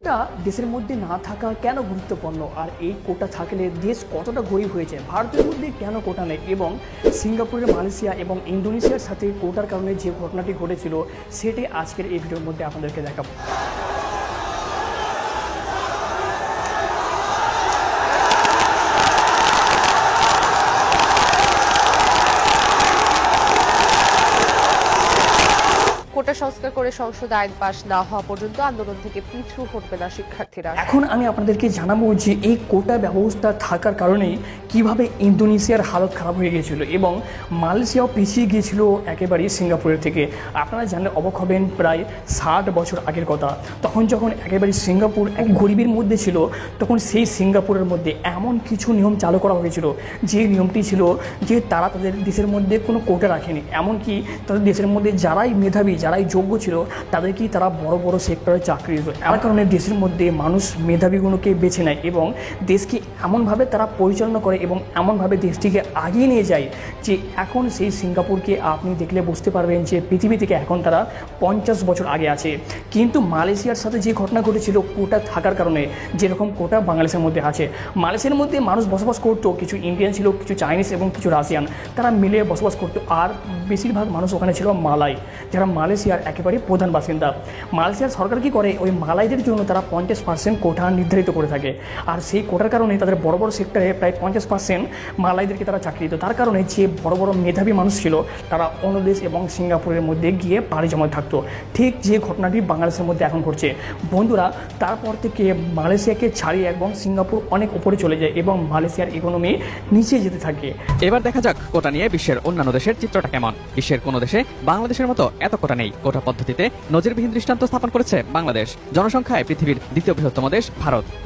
টা দেশের মধ্যে না থাকা কেন গুরুত্বপূর্ণ, আর এই কোটা থাকলে দেশ কতটা গরিব হয়েছে, ভারতের মধ্যে কেন কোটা নেই, এবং সিঙ্গাপুরের, মালয়েশিয়া এবং ইন্দোনেশিয়ার সাথে কোটার কারণে যে ঘটনাটি ঘটেছিল সেটি আজকের এই ভিডিওর মধ্যে আপনাদেরকে দেখাবো। কোটা সংস্কার করে সংসদে আইন পাশ না হওয়া পর্যন্ত আন্দোলন থেকে পিছু হটবে না শিক্ষার্থীরা। এখন আমি আপনাদেরকে জানাবো যে এই কোটা ব্যবস্থা থাকার কারণে কিভাবে ইন্দোনেশিয়ার হালত খারাপ হয়ে গিয়েছিল এবং মালয়েশিয়াও পিছিয়ে গিয়েছিল একেবারেই সিঙ্গাপুরের থেকে। আপনারা জানলে অবাক হবেন, প্রায় 60 বছর আগের কথা, তখন যখন একেবারে সিঙ্গাপুর এক গরিবের মধ্যে ছিল, তখন সেই সিঙ্গাপুরের মধ্যে এমন কিছু নিয়ম চালু করা হয়েছিল যে নিয়মটি ছিল যে তারা তাদের দেশের মধ্যে কোনো কোটা রাখেনি, এমনকি তাদের দেশের মধ্যে যারাই মেধাবী, যারাই যোগ্য ছিল তাদেরকেই তারা বড় বড় সেক্টরে চাকরি দিত। এর কারণে দেশের মধ্যে মানুষ মেধাবীগুলোকে বেছে নেয় এবং দেশকে এমনভাবে তারা পরিচালনা করে এবং এমনভাবে দেশটিকে আগিয়ে নিয়ে যায় যে এখন সেই সিঙ্গাপুরকে আপনি দেখলে বুঝতে পারবেন যে পৃথিবী থেকে এখন তারা 50 বছর আগে আছে। কিন্তু মালয়েশিয়ার সাথে যে ঘটনা ঘটেছিল কোটা থাকার কারণে, যেরকম কোটা বাংলাদেশের মধ্যে আছে, মালয়েশিয়ার মধ্যে মানুষ বসবাস করতো, কিছু ইন্ডিয়ান ছিল, কিছু চাইনিজ এবং কিছু রাশিয়ান, তারা মিলে বসবাস করতো। আর বেশিরভাগ মানুষ ওখানে ছিল মালাই, যারা মালয়েশিয়ার একেবারে প্রধান বাসিন্দা। মালয়েশিয়ার সরকার কী করে, ওই মালাইদের জন্য তারা 50% কোটা নির্ধারিত করে থাকে, আর সেই কোটার কারণে তাদের বড় বড় সেক্টরে প্রায় 50% মালাইদেরকে তারা চাকরি দিত। তার কারণে যে বড় বড় মেধাবী মানুষ ছিল তারা অন্য দেশ এবং সিঙ্গাপুরের মধ্যে গিয়ে পাড়ি জমা থাকতো। ঠিক যে ঘটনাটি বাংলাদেশের মধ্যে এখন ঘটছে বন্ধুরা, তারপর থেকে মালয়েশিয়াকে ছাড়িয়ে এবং সিঙ্গাপুর অনেক উপরে চলে যায় এবং মালয়েশিয়ার ইকোনমি নিচে যেতে থাকে। এবার দেখা যাক কোটা নিয়ে বিশ্বের অন্যান্য দেশের চিত্রটা কেমন। বিশ্বের কোনো দেশে বাংলাদেশের মতো এত কোটা নেই। কোটা পদ্ধতিতে নজিরবিহীন দৃষ্টান্ত স্থাপন করেছে বাংলাদেশ। জনসংখ্যায় পৃথিবীর দ্বিতীয় বৃহত্তম দেশ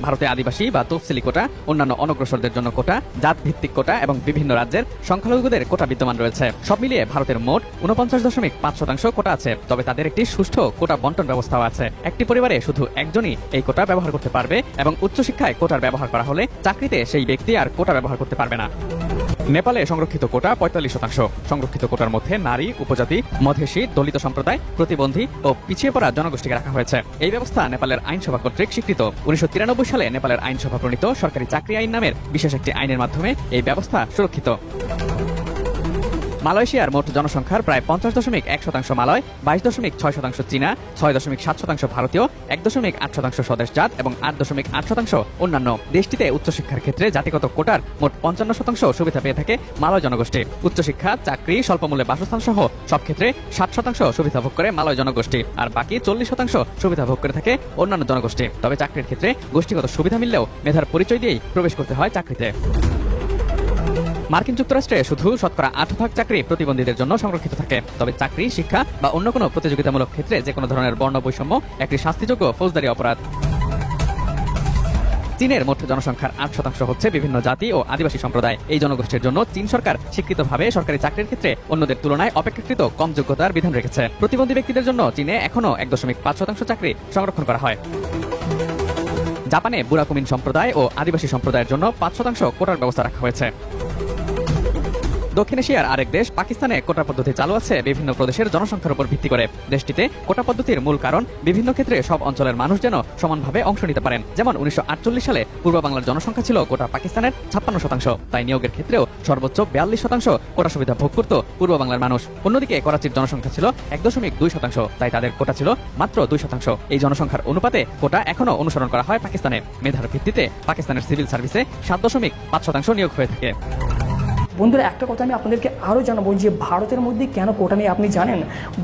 ভারতে আদিবাসী বা তফসিলি কোটা, অন্যান্য অনগ্রসরদের জন্য কোটা, জাত ভিত্তিক কোটা এবং বিভিন্ন রাজ্যের সংখ্যালঘুদের কোটা বিদ্যমান রয়েছে। সব মিলিয়ে ভারতের মোট 49.5% কোটা আছে। তবে তাদের একটি সুষ্ঠু কোটা বন্টন ব্যবস্থাও আছে। একটি পরিবারে শুধু একজনই এই কোটা ব্যবহার করতে পারবে এবং উচ্চশিক্ষায় কোটার ব্যবহার করা হলে চাকরিতে সেই ব্যক্তি আর কোটা ব্যবহার করতে পারবে না। নেপালে সংরক্ষিত কোটা 45%। সংরক্ষিত কোটার মধ্যে নারী, উপজাতি, মধেসী, দলিত সম্প্রদায়, প্রতিবন্ধী ও পিছিয়ে পড়া জনগোষ্ঠীকে রাখা হয়েছে। এই ব্যবস্থা নেপালের আইনসভা কর্তৃক স্বীকৃত। 1993 সালে নেপালের আইনসভা প্রণীত সরকারি চাকরি আইন নামের বিশেষ একটি আইনের মাধ্যমে এই ব্যবস্থা সুরক্ষিত। মালয়েশিয়ার মোট জনসংখ্যার প্রায় 50.1% মালয়, 22.6% চীনা, 6.7% ভারতীয়, 1.8% স্বদেশজাত এবং 8.8% অন্যান্য। দেশটিতে উচ্চশিক্ষার ক্ষেত্রে জাতিগত কোটার মোট 55% সুবিধা পেয়ে থাকে মালয় জনগোষ্ঠী। উচ্চশিক্ষা, চাকরি, স্বল্পমূল্যে বাসস্থান সহ সব ক্ষেত্রে 60% সুবিধা ভোগ করে মালয় জনগোষ্ঠী, আর বাকি 40% সুবিধা ভোগ করে থাকে অন্যান্য জনগোষ্ঠী। তবে চাকরির ক্ষেত্রে গোষ্ঠীগত সুবিধা মিললেও মেধার পরিচয় দিয়েই প্রবেশ করতে হয় চাকরিতে। মার্কিন যুক্তরাষ্ট্রে শুধু শতকরা 8% চাকরি প্রতিবন্ধীদের জন্য সংরক্ষিত থাকে। তবে চাকরি, শিক্ষা বা অন্য কোনো প্রতিযোগিতামূলক ক্ষেত্রে যে কোনো ধরনের বর্ণ বৈষম্য একটি শাস্তিযোগ্য ফৌজদারি অপরাধ। চীনের মোট জনসংখ্যার 8% হচ্ছে বিভিন্ন জাতি ও আদিবাসী সম্প্রদায়। এই জনগোষ্ঠীর জন্য চীন সরকার স্বীকৃতভাবে সরকারি চাকরির ক্ষেত্রে অন্যদের তুলনায় অপেক্ষাকৃত কম যোগ্যতার বিধান রেখেছে। প্রতিবন্ধী ব্যক্তিদের জন্য চীনে এখনও 1.5% চাকরি সংরক্ষণ করা হয়। জাপানে বুরাকুমিন সম্প্রদায় ও আদিবাসী সম্প্রদায়ের জন্য 5% কোটার ব্যবস্থা রাখা হয়েছে। দক্ষিণ এশিয়ার আরেক দেশ পাকিস্তানে কোটা পদ্ধতি চালু আছে বিভিন্ন প্রদেশের জনসংখ্যার উপর ভিত্তি করে। দেশটিতে কোটা পদ্ধতির মূল কারণ বিভিন্ন ক্ষেত্রে সব অঞ্চলের মানুষ যেন সমানভাবে অংশ নিতে পারেন। যেমন 1948 সালে পূর্ব বাংলার জনসংখ্যা ছিল গোটা পাকিস্তানের 56%, তাই নিয়োগের ক্ষেত্রেও সর্বোচ্চ 42% কোটা সুবিধা ভোগ করত পূর্ব বাংলার মানুষ। অন্যদিকে করাচির জনসংখ্যা ছিল 1.2%, তাই তাদের কোটা ছিল মাত্র 2%। এই জনসংখ্যার অনুপাতে কোটা এখনও অনুসরণ করা হয় পাকিস্তানে। মেধার ভিত্তিতে পাকিস্তানের সিভিল সার্ভিসে 7.5% নিয়োগ হয়ে থাকে। বন্ধুরা, একটা কথা আমি আপনাদেরকে আরও জানাবো যে ভারতের মধ্যে কেন কোটা নেই আপনি জানেন?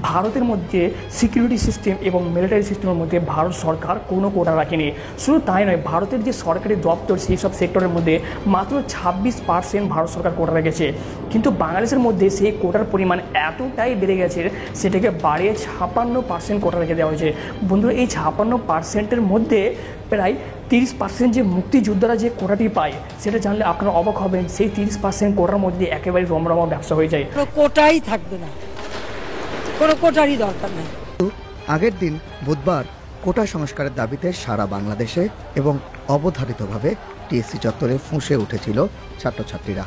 ভারতের মধ্যে সিকিউরিটি সিস্টেম এবং মিলিটারি সিস্টেমের মধ্যে ভারত সরকার কোনো কোটা রাখেনি। শুধু তাই নয়, ভারতের যে সরকারি দপ্তর সেই সব সেক্টরের মধ্যে মাত্র 26% ভারত সরকার কোটা রেখেছে। কিন্তু বাংলাদেশের মধ্যে সেই কোটার পরিমাণ এতটাই বেড়ে গেছে, সেটাকে বাড়িয়ে 56% কোটা রেখে দেওয়া হয়েছে। বন্ধুরা, এই 56%-এর মধ্যে প্রায় 30% যে মুক্তিযোদ্ধারা যে কোটাটি পায় সেটা জানলে আপনারা অবাক হবেন। সেই 30% কোটার মধ্যে একেবারে রমরমা ব্যবসা হয়ে যায়। কোনো কোটাই থাকবে না, কোনো কোটারই দরকার নেই। আগের দিন বুধবার কোটা সংস্কারের দাবিতে সারা বাংলাদেশে এবং অবধারিতভাবে টিএসসি চত্বরে ফুঁসে উঠেছিল ছাত্রছাত্রীরা।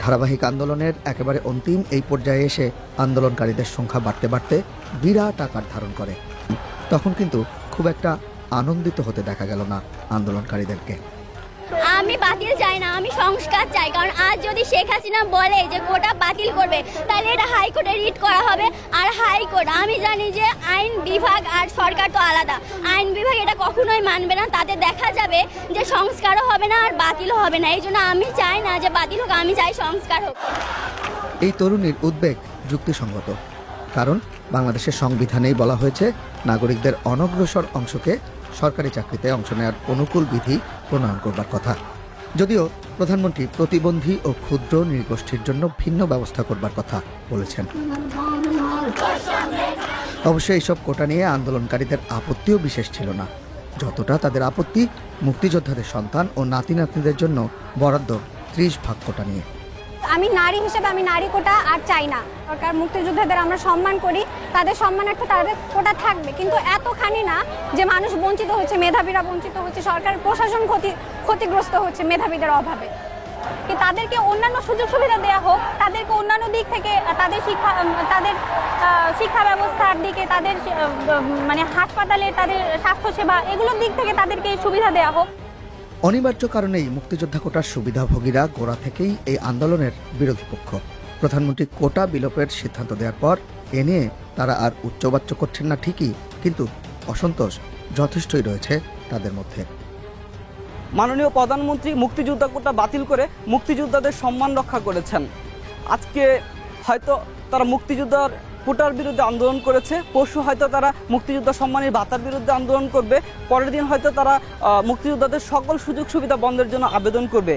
ধারাবাহিক আন্দোলনের একেবারে অন্তিম এই পর্যায়ে এসে আন্দোলনকারীদের সংখ্যা বাড়তে বাড়তে বিরাট আকার ধারণ করে। তখন কিন্তু খুব একটা আনন্দিত হতে দেখা গেল না আন্দোলনকারীদেরকে। আমি বাতিল চাই না, আমি সংস্কার চাই। কারণ আজ যদি শেখ হাসিনা বলে যে কোটা বাতিল করবে, তাহলে এটা হাইকোর্টে রিট করা হবে। আর হাইকোর্ট, আমি জানি যে আইন বিভাগ আর সরকার তো আলাদা, আইন বিভাগ এটা কখনোই মানবে না। তাতে দেখা যাবে যে সংস্কারও হবে না আর বাতিলও হবে না। এই জন্য আমি চাই না যে বাতিল হোক, আমি চাই সংস্কার হোক। এই তরুণীর উদ্বেগ যুক্তিসঙ্গত, কারণ বাংলাদেশের সংবিধানেই বলা হয়েছে নাগরিকদের অনগ্রসর অংশকে সরকারি চাকরিতে অংশ নেওয়ার অনুকূল বিধি প্রণয়ন করবার কথা। যদিও প্রধানমন্ত্রী প্রতিবন্ধী ও ক্ষুদ্র নৃগোষ্ঠীর জন্য ভিন্ন ব্যবস্থা করবার কথা বলেছেন। অবশ্য এইসব কোটা নিয়ে আন্দোলনকারীদের আপত্তিও বিশেষ ছিল না, যতটা তাদের আপত্তি মুক্তিযোদ্ধাদের সন্তান ও নাতি নাতনিদের জন্য বরাদ্দ 30 ভাগ কোটা নিয়ে। আমি নারী হিসেবে আমি নারী কোটা আর চাই না। সরকার মুক্তিযোদ্ধাদের আমরা সম্মান করি, তাদের সম্মানার্থে তাদের কোটা থাকবে, কিন্তু এতখানি না যে মানুষ বঞ্চিত হচ্ছে, মেধাবীরা বঞ্চিত হচ্ছে, সরকারের প্রশাসন ক্ষতিগ্রস্ত হচ্ছে মেধাবীদের অভাবে। কি তাদেরকে অন্যান্য সুযোগ সুবিধা দেওয়া হোক, তাদেরকে অন্যান্য দিক থেকে তাদের শিক্ষা ব্যবস্থার দিকে, তাদের মানে হাসপাতালে তাদের স্বাস্থ্যসেবা এগুলোর দিক থেকে তাদেরকে সুবিধা দেওয়া হোক। অনিবার্য কারণেই মুক্তিযোদ্ধা কোটার সুবিধাভোগীরা গোড়া থেকেই এই আন্দোলনের বিরোধী পক্ষ। প্রধানমন্ত্রী কোটা বিলোপের সিদ্ধান্ত দেওয়ার পর এ নিয়ে তারা আর উচ্চবাচ্য করছেন না ঠিকই, কিন্তু অসন্তোষ যথেষ্টই রয়েছে তাদের মধ্যে। মাননীয় প্রধানমন্ত্রী মুক্তিযোদ্ধা কোটা বাতিল করে মুক্তিযোদ্ধাদের সম্মান রক্ষা করেছেন। আজকে হয়তো তারা মুক্তিযোদ্ধার কোটার বিরুদ্ধে আন্দোলন করেছে, পরশু হয়তো তারা মুক্তিযোদ্ধা সম্মানের ভাতার বিরুদ্ধে আন্দোলন করবে, পরের দিন হয়তো তারা মুক্তিযোদ্ধাদের সকল সুযোগ সুবিধা বন্ধের জন্য আবেদন করবে।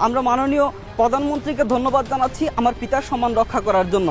আমরা মাননীয় প্রধানমন্ত্রীকে ধন্যবাদ জানাচ্ছি আমার পিতার সম্মান রক্ষা করার জন্য।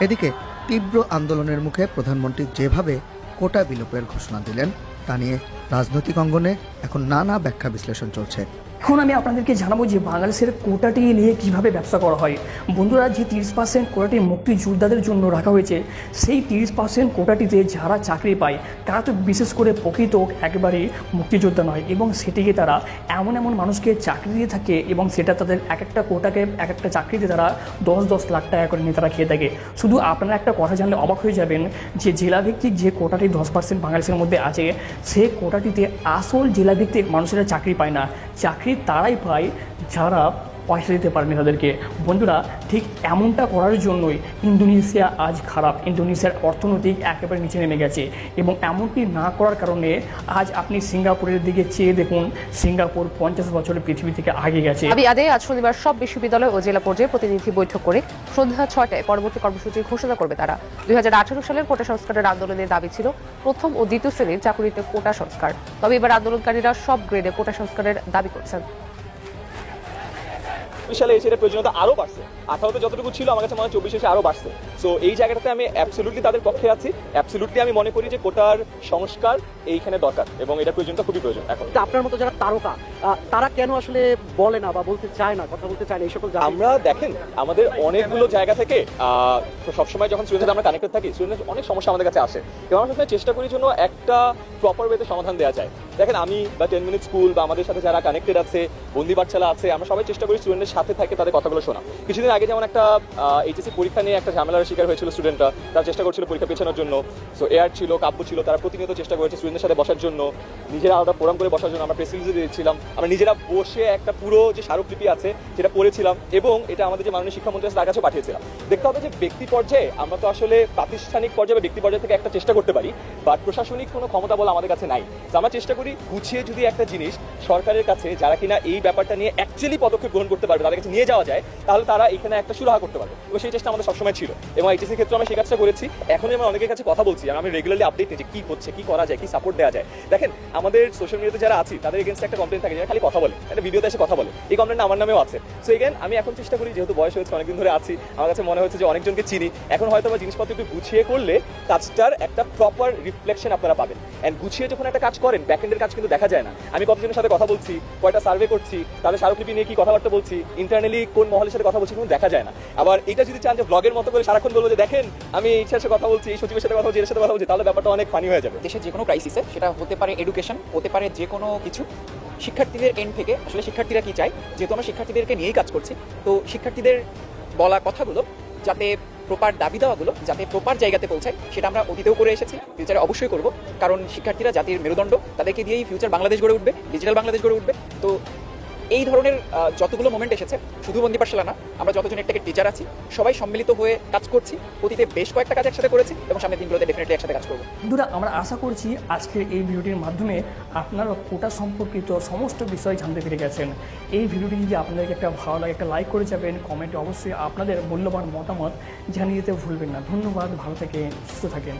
এদিকে তীব্র আন্দোলনের মুখে প্রধানমন্ত্রী যেভাবে কোটা বিলোপের ঘোষণা দিলেন তা নিয়ে রাজনৈতিক অঙ্গনে এখন নানা ব্যাখ্যা বিশ্লেষণ চলছে। এখন আমি আপনাদেরকে জানাবো যে বাংলাদেশের কোটাটি নিয়ে কিভাবে ব্যবসা করা হয়। বন্ধুরা, যে 30% কোটাটি মুক্তিযোদ্ধাদের জন্য রাখা হয়েছে, সেই 30% কোটাটিতে যারা চাকরি পায় তারা তো বিশেষ করে প্রকৃত একেবারেই মুক্তিযোদ্ধা নয়, এবং সেটিকে তারা এমন এমন মানুষকে চাকরি দিয়ে থাকে, এবং সেটা তাদের এক একটা কোটাকে এক একটা চাকরিতে তারা 10 লাখ টাকা করে নিয়ে তারা খেয়ে থাকে। শুধু আপনারা একটা কথা জানলে অবাক হয়ে যাবেন যে জেলাভিত্তিক যে কোটাটি 10% বাংলাদেশের মধ্যে আছে, সেই কোটাটিতে আসল জেলাভিত্তিক মানুষেরা চাকরি পায় না, চাকরি তারাই পায় যারা পয়সা দিতে পারেনি তাদেরকে। বন্ধুরা, ঠিক এমনটা করার জন্যই ইন্দোনেশিয়া আজ খারাপ, ইন্দোনেশিয়ার অর্থনৈতিক একেবারে নিচে নেমে গেছে, এবং এমনটি না করার কারণে আজ আপনি সিঙ্গাপুরের দিকে চেয়ে দেখুন, সিঙ্গাপুর 50 বছরের পৃথিবী থেকে আগে গেছে। আজ শনিবার সব বিশ্ববিদ্যালয় ও জেলা পর্যায়ে প্রতিনিধি বৈঠক করে সন্ধ্যা 6টায় পরবর্তী কর্মসূচি ঘোষণা করবে তারা। 2018 সালের কোটা সংস্কারের আন্দোলনের দাবি ছিল প্রথম ও দ্বিতীয় শ্রেণীর চাকুরিতে কোটা সংস্কার। তবে এবার আন্দোলনকারীরা সব গ্রেডে কোটা সংস্কারের দাবি করছেন। সালে এসে প্রয়োজনীয়তা আরো বাড়ছে, 18তে যতটুকু ছিল আমার কাছে মনে হয় 24 এসে আরো বাড়ছে। সো এই জায়গাটাতে আমি অ্যাবসলিউটলি তাদের পক্ষে আছি। অ্যাবসলিউটলি আমি মনে করি যে কোটার সংস্কার এইখানে দরকার, এবং এটার প্রয়োজনীয়তা খুবই প্রয়োজন। এখন আপনার মতো যারা তারকা, তারা কেন আসলে বলে না বা বলতে চায় না, কথা বলতে চায় না এই সকল? আমরা দেখেন আমাদের অনেকগুলো জায়গা থেকে সবসময় যখন স্টুডেন্টদের আমরা কানেক্টেড থাকি, স্টুডেন্টের অনেক সমস্যা আমাদের কাছে আসে, এবং আমরা সবসময় চেষ্টা করি জন্য একটা প্রপার ওয়েতে সমাধান দেওয়া যায়। দেখেন আমি বা 10 মিনিট স্কুল বা আমাদের সাথে যারা কানেক্টেড আছে, বন্দি বাচ্চারা আছে, আমরা সবাই চেষ্টা করি স্টুডেন্টের সাথে থাকে তাদের কথাগুলো শোনা। কিছুদিন আগে যেমন একটা এইচএসসি পরীক্ষা নিয়ে একটা ঝামেলার শিকার হয়েছিল স্টুডেন্টরা, তারা চেষ্টা করছিল পরীক্ষা পেছানোর জন্য। সো এয়ার ছিল, কাব্য ছিল, তারা প্রতিনিয়ত চেষ্টা করেছে স্টুডেন্টের সাথে বসার জন্য, নিজেরা আলাদা ফোরাম করে বসার জন্য। আমরা প্রেস রিলিজে দিয়েছিলাম, আমরা নিজেরা বসে একটা পুরো যে স্মারকলিপি আছে সেটা পড়েছিলাম, এবং এটা আমাদের যে মাননীয় শিক্ষামন্ত্রী আছে তার কাছে পাঠিয়েছিলাম। দেখতে হবে যে ব্যক্তি পর্যায়ে আমরা তো আসলে প্রাতিষ্ঠানিক পর্যায়ে বা ব্যক্তি পর্যায়ে থেকে একটা চেষ্টা করতে পারি, বাট প্রশাসনিক কোনো ক্ষমতা বলে আমাদের কাছে নাই। তো আমরা চেষ্টা করি গুছিয়ে যদি একটা জিনিস সরকারের কাছে, যারা কিনা এই ব্যাপারটা নিয়ে অ্যাকচুয়ালি পদক্ষেপ গ্রহণ করতে পারবে, তাদের কাছে নিয়ে যাওয়া যায়, তাহলে তারা এখানে একটা সুরাহা করতে পারবে। এবং সেই চেষ্টা আমাদের সবসময় ছিল, এবং এইচএসসির ক্ষেত্রে আমরা সেই কাজটা করেছি। এখনই আমরা অনেকের কাছে কথা বলছি, আমি রেগুলারলি আপডেট নিচ্ছি কি হচ্ছে, কি করা যায়, কি সাপোর্ট দেওয়া যায়। দেখেন আমাদের সোশ্যাল মিডিয়াতে যারা আছি তাদের এগেন্স্টে একটা কমপ্লেন থাকে, যারা খালি কথা বলে, একটা ভিডিওতে এসে কথা বলে, এই কমপ্লেনটা আমার নামেও আছে। সো এগেন আমি এখন চেষ্টা করি, যেহেতু বয়স হয়েছে, অনেকদিন ধরে আছি, আমার কাছে মনে হচ্ছে যে অনেকজনকে চিনি, এখন হয়তো বা জিনিসপত্র একটু গুছিয়ে করলে কাজটার একটা প্রপার রিফ্লেকশন আপনারা পাবেন। অ্যান্ড গুছিয়ে যখন একটা কাজ করেন, ব্যাকএন্ডের কাজ কিন্তু দেখা যায় না। আমি কতজনের সাথে কথা বলছি, কয়টা সার্ভে করছি, তাদের স্মারকলিপি নিয়ে কি কথাবার্তা বলছি, ইন্টারনালি কোন মহলের সাথে কথা বলছি, কিন্তু দেখা যায় না। আবার এটা যদি চান যে ব্লগের মতো করে সারাক্ষণ বলবো যে দেখেন আমি এই সাথে কথা বলছি, এই সচিবের সাথে কথা বলছি, এর সাথে কথা বলছি, তাহলে ব্যাপারটা অনেক ফানি হয়ে যাবে। দেশের যে কোনো ক্রাইসিসে, সেটা হতে পারে এডুকেশন, হতে পারে যে কোনো কিছু, শিক্ষার্থীদের এন্ড থেকে আসলে শিক্ষার্থীরা কি চায়, যেহেতু আমরা শিক্ষার্থীদেরকে নিয়েই কাজ করছি, তো শিক্ষার্থীদের বলা কথাগুলো যাতে প্রপার দাবি দেওয়াগুলো যাতে প্রপার জায়গাতে পৌঁছায়, সেটা আমরা অতীতেও করে এসেছি, ফিউচারে অবশ্যই করব। কারণ শিক্ষার্থীরা জাতির মেরুদণ্ড, তাদেরকে দিয়েই ফিউচার বাংলাদেশ গড়ে উঠবে, ডিজিটাল বাংলাদেশ গড়ে উঠবে। তো এই ধরনের যতগুলো মোমেন্ট এসেছে, শুধু বন্দি পাঠশালা না, আমরা যতজন একটা টিচার আছি সবাই সম্মিলিত হয়ে কাজ করছি। অতীতে বেশ কয়েকটা কাজ একসাথে করেছি এবং সামনের দিনগুলোতে ডেফিনেটলি একসাথে কাজ করবো। বন্ধুরা, আমরা আশা করছি আজকের এই ভিডিওটির মাধ্যমে আপনারা কোটা সম্পর্কিত সমস্ত বিষয় জানতে পেরে গেছেন। এই ভিডিওটি যদি আপনাদেরকে একটা ভালো লাগে, একটা লাইক করে যাবেন, কমেন্টে অবশ্যই আপনাদের মূল্যবান মতামত জানিয়ে দিতে ভুলবেন না। ধন্যবাদ, ভালো থাকেন, সুস্থ থাকেন।